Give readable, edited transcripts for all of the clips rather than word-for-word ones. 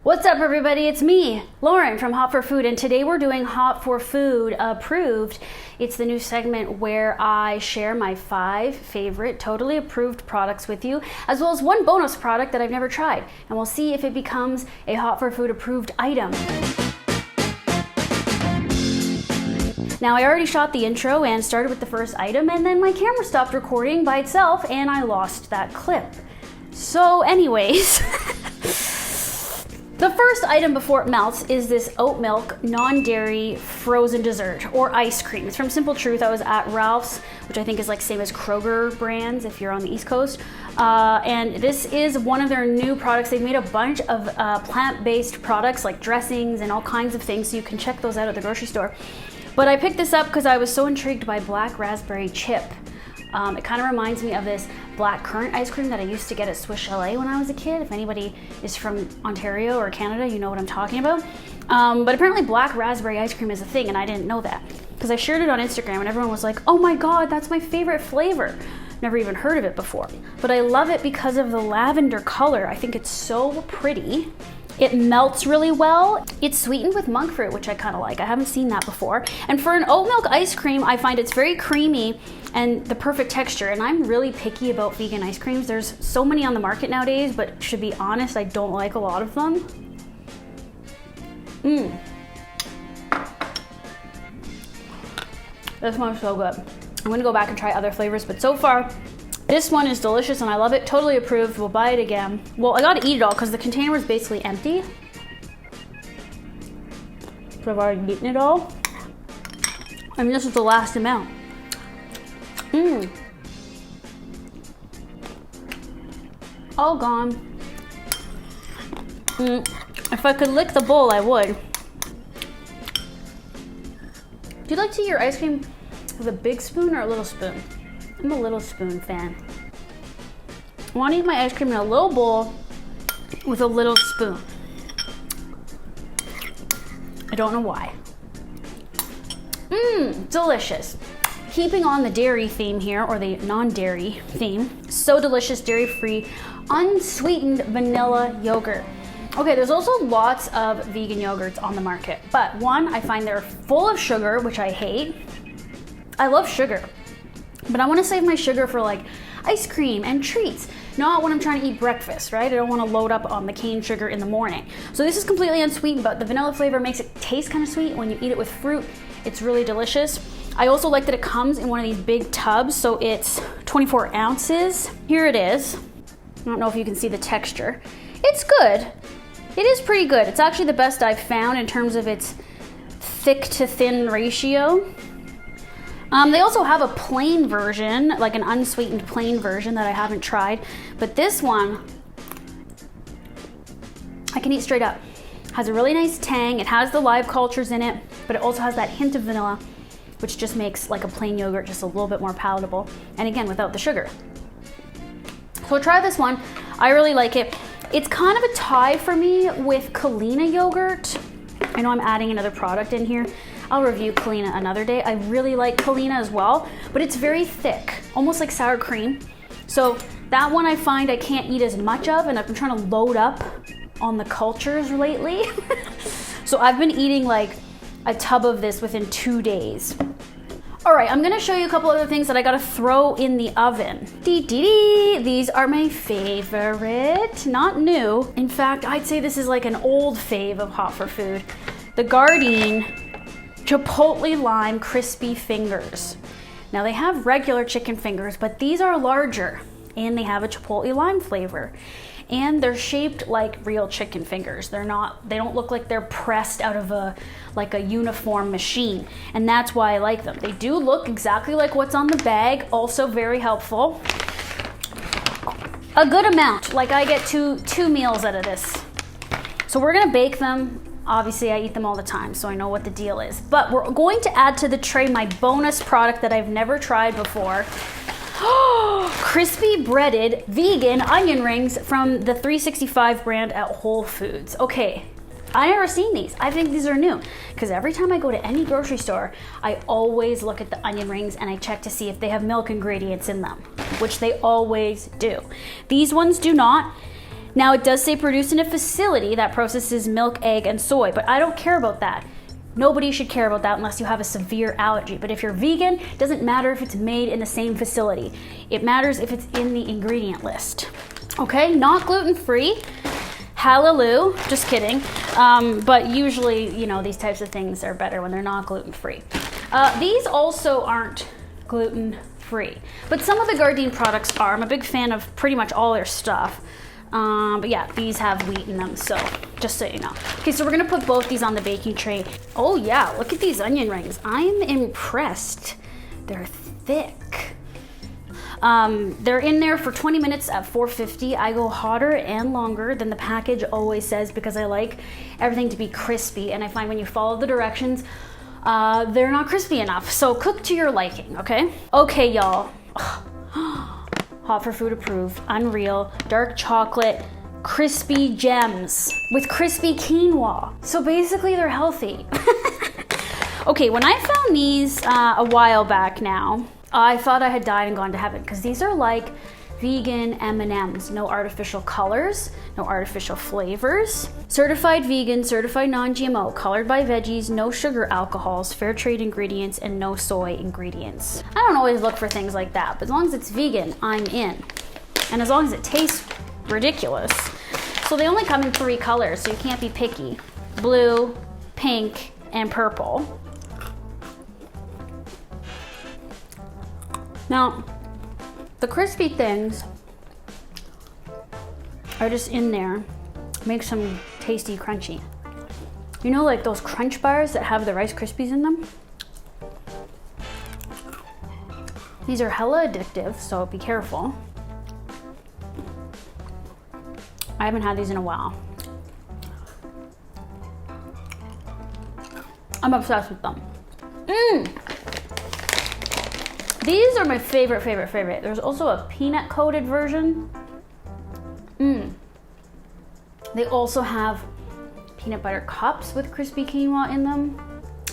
What's up, everybody? It's me, Lauren from Hot for Food, and today we're doing Hot for Food Approved. It's the new segment where I share my 5 favorite totally approved products with you, as well as one bonus product that I've never tried, and we'll see if it becomes a Hot for Food approved item. Now, I already shot the intro and started with the first item, and then my camera stopped recording by itself and I lost that clip. So anyways, the first item before it melts is this oat milk non-dairy frozen dessert or ice cream. It's from Simple Truth. I was at Ralph's, which I think is like same as Kroger brands if you're on the East Coast. And this is one of their new products. They've made a bunch of plant-based products like dressings and all kinds of things, so you can check those out at the grocery store. But I picked this up because I was so intrigued by black raspberry chip. It kind of reminds me of this black currant ice cream that I used to get at Swiss Chalet when I was a kid. If anybody is from Ontario or Canada, you know what I'm talking about. But apparently black raspberry ice cream is a thing, and I didn't know that because I shared it on Instagram and everyone was like, oh my God, that's my favorite flavor. Never even heard of it before. But I love it because of the lavender color. I think it's so pretty. It melts really well. It's sweetened with monk fruit, which I kind of like. I haven't seen that before. And for an oat milk ice cream, I find it's very creamy and the perfect texture. And I'm really picky about vegan ice creams. There's so many on the market nowadays, but to be honest, I don't like a lot of them. This one's so good. I'm gonna go back and try other flavors, but so far, this one is delicious and I love it. Totally approved. We'll buy it again. Well, I gotta eat it all because the container was basically empty. So I've already eaten it all. And this is the last amount. All gone. If I could lick the bowl, I would. Do you like to eat your ice cream with a big spoon or a little spoon? I'm a little spoon fan. I want to eat my ice cream in a little bowl with a little spoon. I don't know why. Delicious. Keeping on the dairy theme here, or the non-dairy theme. So delicious, dairy-free, unsweetened vanilla yogurt. Okay, there's also lots of vegan yogurts on the market, but one, I find they're full of sugar, which I hate. I love sugar. But I want to save my sugar for like ice cream and treats, not when I'm trying to eat breakfast, right? I don't want to load up on the cane sugar in the morning. So this is completely unsweetened, but the vanilla flavor makes it taste kind of sweet. When you eat it with fruit, it's really delicious. I also like that it comes in one of these big tubs, so it's 24 ounces. Here it is. I don't know if you can see the texture. It's good. It is pretty good. It's actually the best I've found in terms of its thick to thin ratio. They also have a plain version, like an unsweetened plain version that I haven't tried. But this one, I can eat straight up. Has a really nice tang. It has the live cultures in it, but it also has that hint of vanilla, which just makes like a plain yogurt just a little bit more palatable. And again, without the sugar. So try this one. I really like it. It's kind of a tie for me with Quinoa yogurt. I know I'm adding another product in here. I'll review Quinoa another day. I really like Quinoa as well, but it's very thick, almost like sour cream. So that one I find I can't eat as much of, and I've been trying to load up on the cultures lately. So I've been eating like a tub of this within 2 days. All right, I'm gonna show you a couple other things that I gotta throw in the oven. These are my favorite, not new. In fact, I'd say this is like an old fave of Hot for Food. The Gardein Chipotle lime crispy fingers. Now they have regular chicken fingers, but these are larger and they have a chipotle lime flavor. And they're shaped like real chicken fingers. They don't look like they're pressed out of a uniform machine. And that's why I like them. They do look exactly like what's on the bag, also very helpful. A good amount, like I get two meals out of this. So we're gonna bake them. Obviously, I eat them all the time, so I know what the deal is. But we're going to add to the tray my bonus product that I've never tried before. Crispy breaded vegan onion rings from the 365 brand at Whole Foods. Okay, I never seen these. I think these are new because every time I go to any grocery store, I always look at the onion rings and I check to see if they have milk ingredients in them, which they always do. These ones do not. Now it does say produced in a facility that processes milk, egg, and soy, but I don't care about that. Nobody should care about that unless you have a severe allergy. But if you're vegan, it doesn't matter if it's made in the same facility. It matters if it's in the ingredient list. Okay, not gluten-free. Hallelujah, just kidding. But usually, you know, these types of things are better when they're not gluten-free. These also aren't gluten-free, but some of the Gardein products are. I'm a big fan of pretty much all their stuff. But yeah, these have wheat in them, so just so you know. Okay, so we're gonna put both these on the baking tray. Oh yeah, look at these onion rings. I'm impressed. They're thick. They're in there for 20 minutes at 450. I go hotter and longer than the package always says because I like everything to be crispy, and I find when you follow the directions, they're not crispy enough. So cook to your liking, okay? Okay, y'all. Hot for food approved, unreal, dark chocolate, crispy gems with crispy quinoa. So basically they're healthy. Okay, when I found these a while back now, I thought I had died and gone to heaven because these are like vegan M&Ms, no artificial colors, no artificial flavors. Certified vegan, certified non-GMO, colored by veggies, no sugar alcohols, fair trade ingredients, and no soy ingredients. I don't always look for things like that, but as long as it's vegan, I'm in. And as long as it tastes ridiculous. So they only come in 3 colors, so you can't be picky. Blue, pink, and purple. Now, the crispy things are just in there. Makes them tasty, crunchy. You know, like those crunch bars that have the Rice Krispies in them? These are hella addictive, so be careful. I haven't had these in a while. I'm obsessed with them. These are my favorite. There's also a peanut coated version. They also have peanut butter cups with crispy quinoa in them.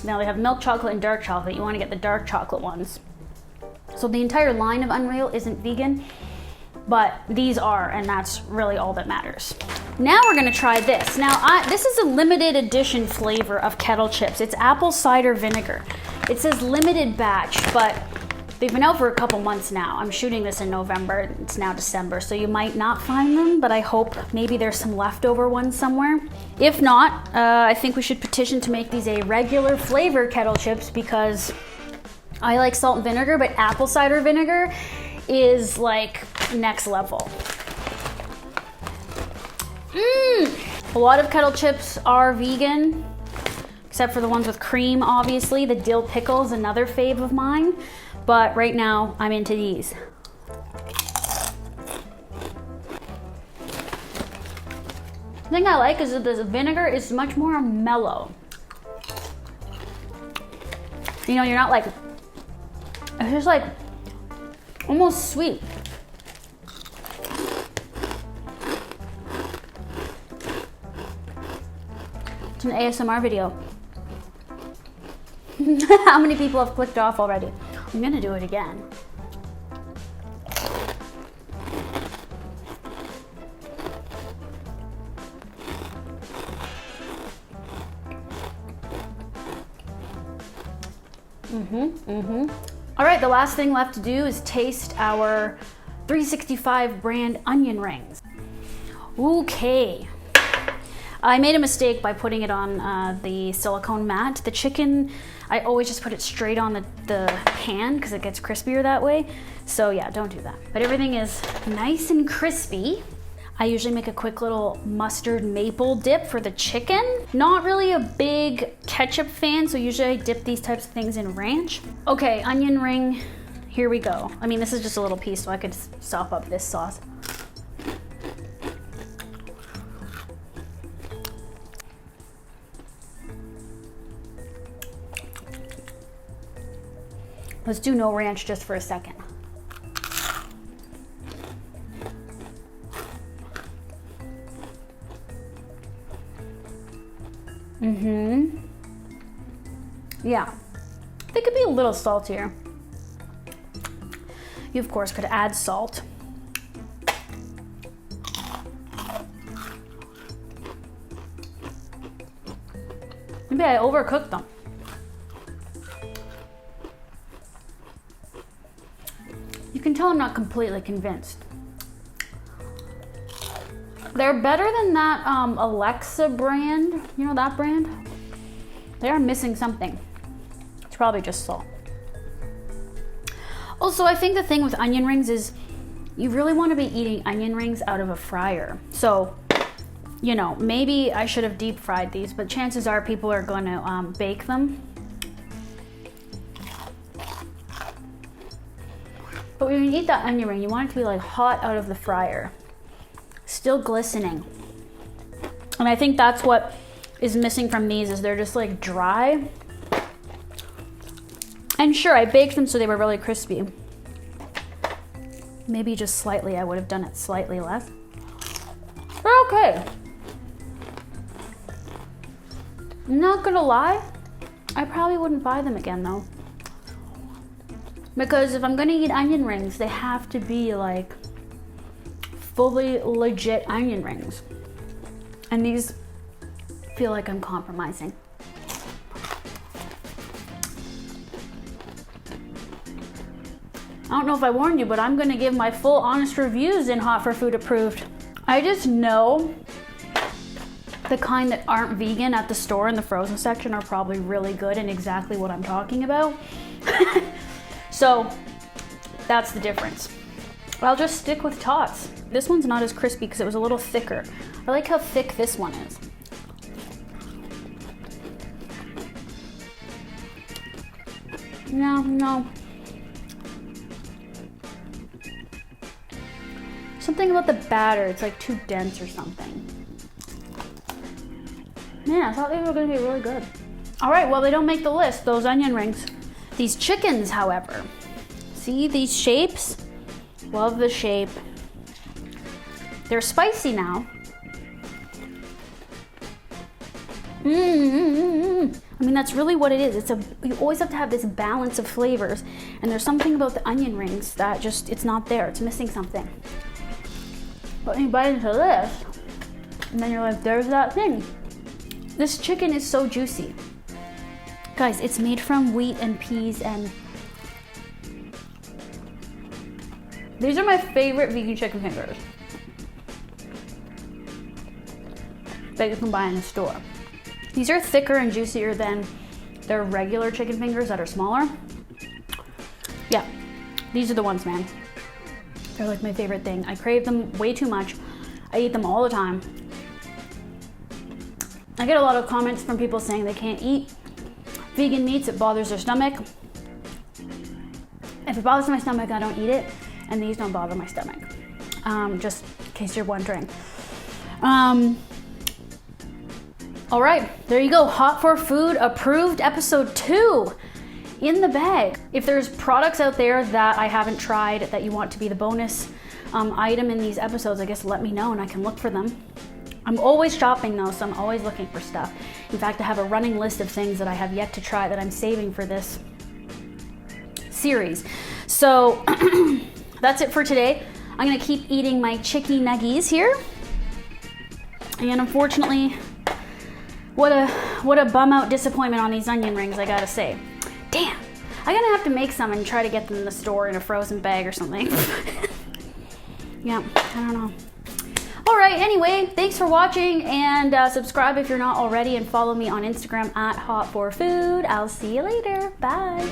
Now they have milk chocolate and dark chocolate. You want to get the dark chocolate ones. So the entire line of Unreal isn't vegan, but these are, and that's really all that matters. Now we're gonna try this. Now this is a limited edition flavor of Kettle chips. It's apple cider vinegar. It says limited batch, but they've been out for a couple months now. I'm shooting this in November, it's now December, so you might not find them, but I hope maybe there's some leftover ones somewhere. If not, I think we should petition to make these a regular flavor Kettle chips because I like salt and vinegar, but apple cider vinegar is like next level. A lot of Kettle chips are vegan, except for the ones with cream, obviously. The dill pickle is another fave of mine. But right now, I'm into these. The thing I like is that the vinegar is much more mellow. You know, you're not like, it's just like almost sweet. It's an ASMR video. How many people have clicked off already? I'm gonna do it again. All right, the last thing left to do is taste our 365 brand onion rings. Okay. I made a mistake by putting it on the silicone mat. The chicken, I always just put it straight on the pan because it gets crispier that way. So yeah, don't do that. But everything is nice and crispy. I usually make a quick little mustard maple dip for the chicken. Not really a big ketchup fan, so usually I dip these types of things in ranch. Okay, onion ring, here we go. I mean, this is just a little piece, so I could sop up this sauce. Let's do no ranch just for a second. Yeah, they could be a little saltier. You of course could add salt. Maybe I overcooked them. You can tell I'm not completely convinced. They're better than that Alexa brand. You know that brand? They are missing something. It's probably just salt. Also, I think the thing with onion rings is you really want to be eating onion rings out of a fryer. So, you know, maybe I should have deep fried these, but chances are people are going to bake them. But when you eat that onion ring, you want it to be like hot out of the fryer, still glistening. And I think that's what is missing from these, is they're just like dry. And sure, I baked them so they were really crispy. Maybe just slightly, I would have done it slightly less. They're okay. Not gonna lie, I probably wouldn't buy them again though. Because if I'm gonna eat onion rings, they have to be like fully legit onion rings. And these feel like I'm compromising. I don't know if I warned you, but I'm gonna give my full honest reviews in Hot for Food Approved. I just know the kind that aren't vegan at the store in the frozen section are probably really good and exactly what I'm talking about. So that's the difference. I'll just stick with Tots. This one's not as crispy because it was a little thicker. I like how thick this one is. No. Something about the batter, it's like too dense or something. Man, I thought they were gonna be really good. All right, well, they don't make the list, those onion rings. These chickens, however, see these shapes? Love the shape. They're spicy now. I mean, that's really what it is. You always have to have this balance of flavors, and there's something about the onion rings that just, it's not there. It's missing something. But you bite into this, and then you're like, there's that thing. This chicken is so juicy. Guys, it's made from wheat and peas, and these are my favorite vegan chicken fingers that you can buy in the store. These are thicker and juicier than their regular chicken fingers that are smaller. Yeah, these are the ones, man. They're like my favorite thing. I crave them way too much. I eat them all the time. I get a lot of comments from people saying they can't eat vegan meats, it bothers their stomach. If it bothers my stomach, I don't eat it, and these don't bother my stomach. Just in case you're wondering. All right, there you go. Hot for Food Approved episode 2 in the bag. If there's products out there that I haven't tried that you want to be the bonus item in these episodes, I guess let me know and I can look for them. I'm always shopping though, so I'm always looking for stuff. In fact, I have a running list of things that I have yet to try that I'm saving for this series. So that's it for today. I'm gonna keep eating my chicky nuggies here. And unfortunately, what a bum out disappointment on these onion rings, I gotta say. Damn, I'm gonna have to make some and try to get them in the store in a frozen bag or something. Yeah, I don't know. All right, anyway, thanks for watching, and subscribe if you're not already, and follow me on Instagram at Hot4Food. I'll see you later. Bye.